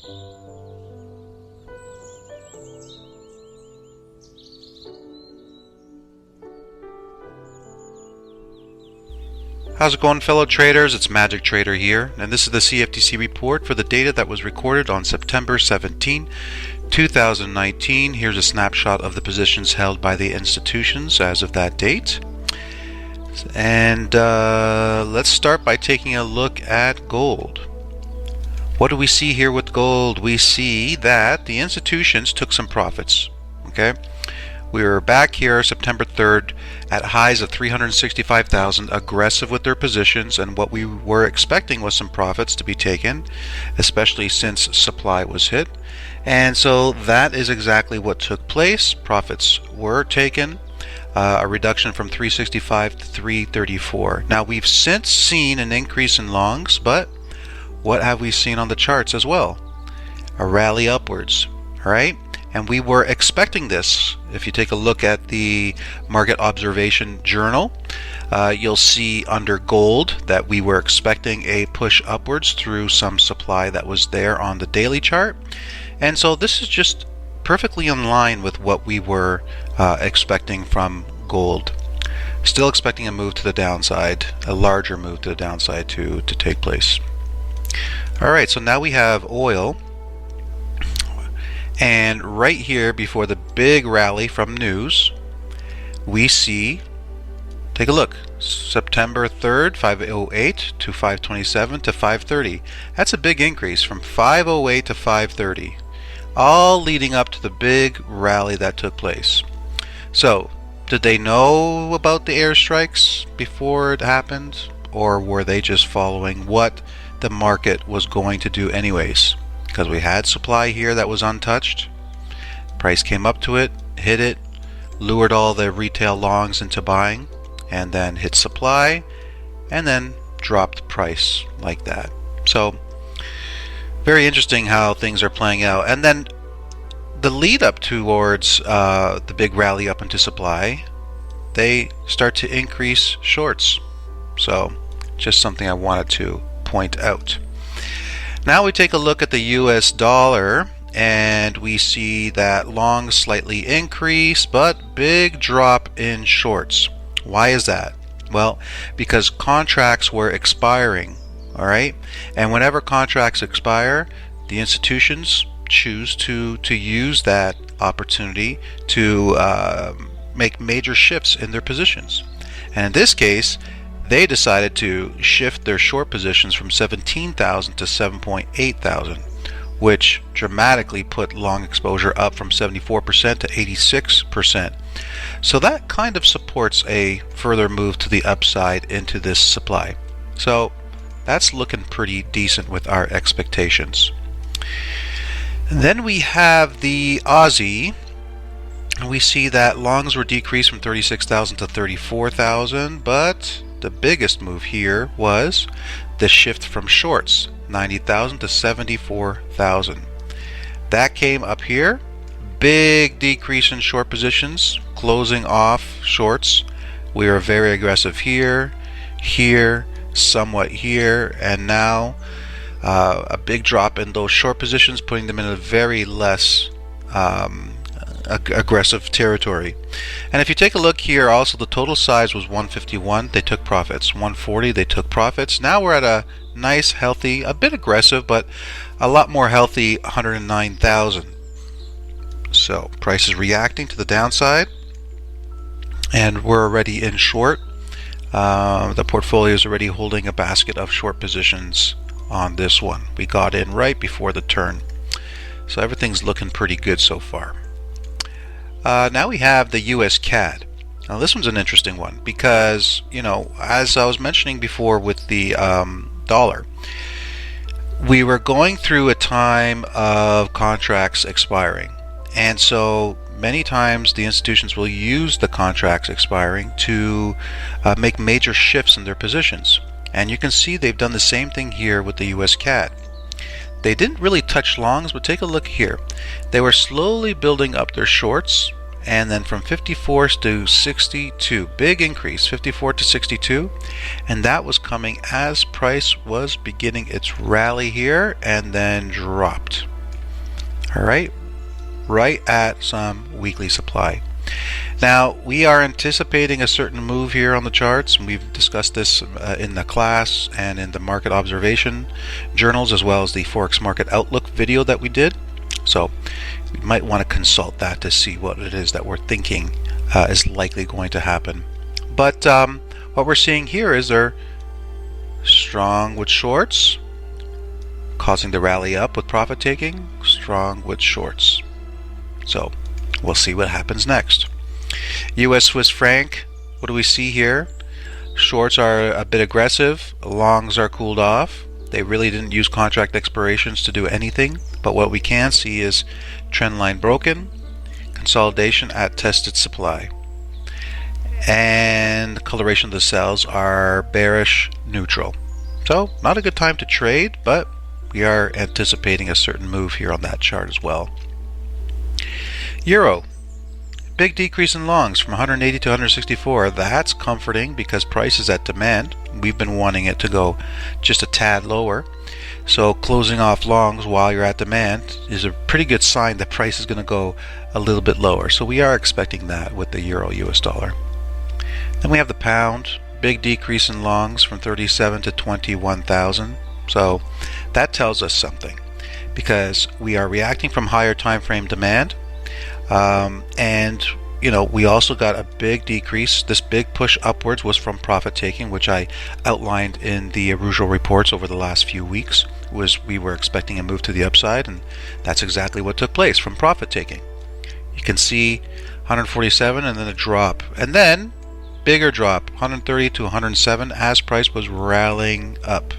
How's it going, fellow traders? It's Magic Trader here, and this is the CFTC report for the data that was recorded on September 17, 2019. Here's a snapshot of the positions held by the institutions as of that date. And let's start by taking a look at gold. What do we see here with gold? We see that the institutions took some profits. Okay, we were back here September 3rd at highs of 365,000, aggressive with their positions, and what we were expecting was some profits to be taken, especially since supply was hit. And so that is exactly what took place. Profits were taken, a reduction from 365 to 334. Now we've since seen an increase in longs, but what have we seen on the charts as well? A rally upwards, all right? And we were expecting this. If you take a look at the Market Observation Journal, you'll see under gold that we were expecting a push upwards through some supply that was there on the daily chart. And so this is just perfectly in line with what we were expecting from gold. Still expecting a move to the downside, a larger move to the downside to take place. All right, so now we have oil. And right here before the big rally from news, we see, take a look, September 3rd, 508 to 527 to 530. That's a big increase from 508 to 530, all leading up to the big rally that took place. So, did they know about the airstrikes before it happened, or were they just following what the market was going to do anyways? Because we had supply here that was untouched. Price came up to it, hit it, lured all the retail longs into buying, and then hit supply, and then dropped price like that. So very interesting how things are playing out. And then the lead up towards the big rally up into supply, they start to increase shorts. So just something I wanted to point out. Now we take a look at the US dollar, and we see that longs slightly increase, but big drop in shorts. Why is that? Well, because contracts were expiring, all right? And whenever contracts expire, the institutions choose to use that opportunity to make major shifts in their positions. And in this case, they decided to shift their short positions from 17,000 to 7,800, which dramatically put long exposure up from 74% to 86%. So that kind of supports a further move to the upside into this supply. So that's looking pretty decent with our expectations. And then we have the Aussie. We see that longs were decreased from 36,000 to 34,000, but the biggest move here was the shift from shorts, 90,000 to 74,000. That came up here. Big decrease in short positions, closing off shorts. We are very aggressive here, here, somewhat here, and now a big drop in those short positions, putting them in a very less aggressive territory. And if you take a look here, also the total size was 151. They took profits. 140. They took profits. Now we're at a nice, healthy, a bit aggressive, but a lot more healthy 109,000. So price is reacting to the downside, and we're already in short. The portfolio is already holding a basket of short positions on this one. We got in right before the turn, so everything's looking pretty good so far. Now we have the USDCAD. Now this one's an interesting one because, you know, as I was mentioning before with the dollar, we were going through a time of contracts expiring, and so many times the institutions will use the contracts expiring to make major shifts in their positions. And you can see they've done the same thing here with the USDCAD. They didn't really touch longs, but take a look here. They were slowly building up their shorts, and then from 54 to 62, big increase, 54 to 62, and that was coming as price was beginning its rally here and then dropped. All right, right at some weekly supply. Now, we are anticipating a certain move here on the charts, and we've discussed this in the class and in the market observation journals, as well as the Forex Market Outlook video that we did. So we might want to consult that to see what it is that we're thinking is likely going to happen. But what we're seeing here is they're strong with shorts, causing the rally up with profit taking, strong with shorts. So we'll see what happens next. US Swiss franc, what do we see here? Shorts are a bit aggressive, longs are cooled off. They really didn't use contract expirations to do anything, but what we can see is trend line broken, consolidation at tested supply, and coloration of the cells are bearish neutral. So not a good time to trade, but we are anticipating a certain move here on that chart as well. Euro, big decrease in longs from 180 to 164. That's comforting because price is at demand. We've been wanting it to go just a tad lower. So closing off longs while you're at demand is a pretty good sign that price is going to go a little bit lower. So we are expecting that with the euro US dollar. Then we have the pound, big decrease in longs from 37 to 21,000. So that tells us something because we are reacting from higher time frame demand. And we also got a big decrease. This big push upwards was from profit taking, which I outlined in the usual reports over the last few weeks. We were expecting a move to the upside, and that's exactly what took place from profit taking. You can see 147 and then a drop, and then bigger drop, 130 to 107 as price was rallying up.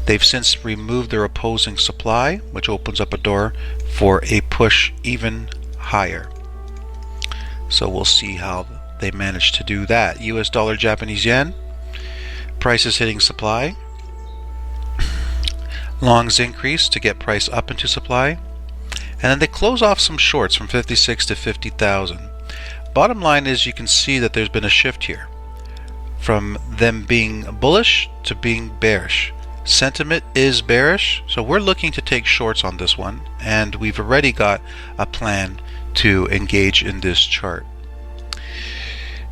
They've since removed their opposing supply, which opens up a door for a push even higher. So we'll see how they manage to do that. US dollar, Japanese yen, prices hitting supply. Longs increase to get price up into supply. And then they close off some shorts from 56 to 50,000. Bottom line is you can see that there's been a shift here from them being bullish to being bearish. Sentiment is bearish, so we're looking to take shorts on this one, and we've already got a plan to engage in this chart.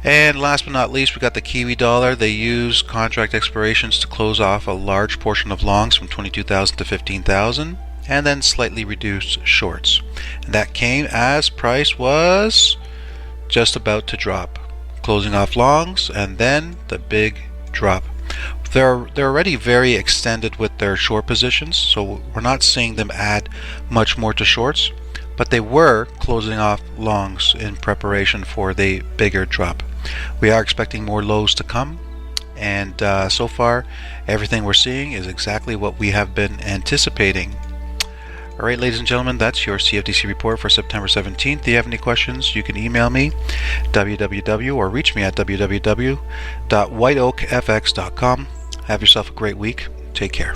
And last but not least, we got the Kiwi dollar. They use contract expirations to close off a large portion of longs from 22,000 to 15,000, and then slightly reduce shorts. And that came as price was just about to drop, closing off longs, and then the big drop. They're already very extended with their short positions, so we're not seeing them add much more to shorts, but they were closing off longs in preparation for the bigger drop. We are expecting more lows to come, and so far everything we're seeing is exactly what we have been anticipating. Alright, ladies and gentlemen, that's your CFTC report for September 17th. If you have any questions, you can email me, or reach me at www.whiteoakfx.com. Have yourself a great week. Take care.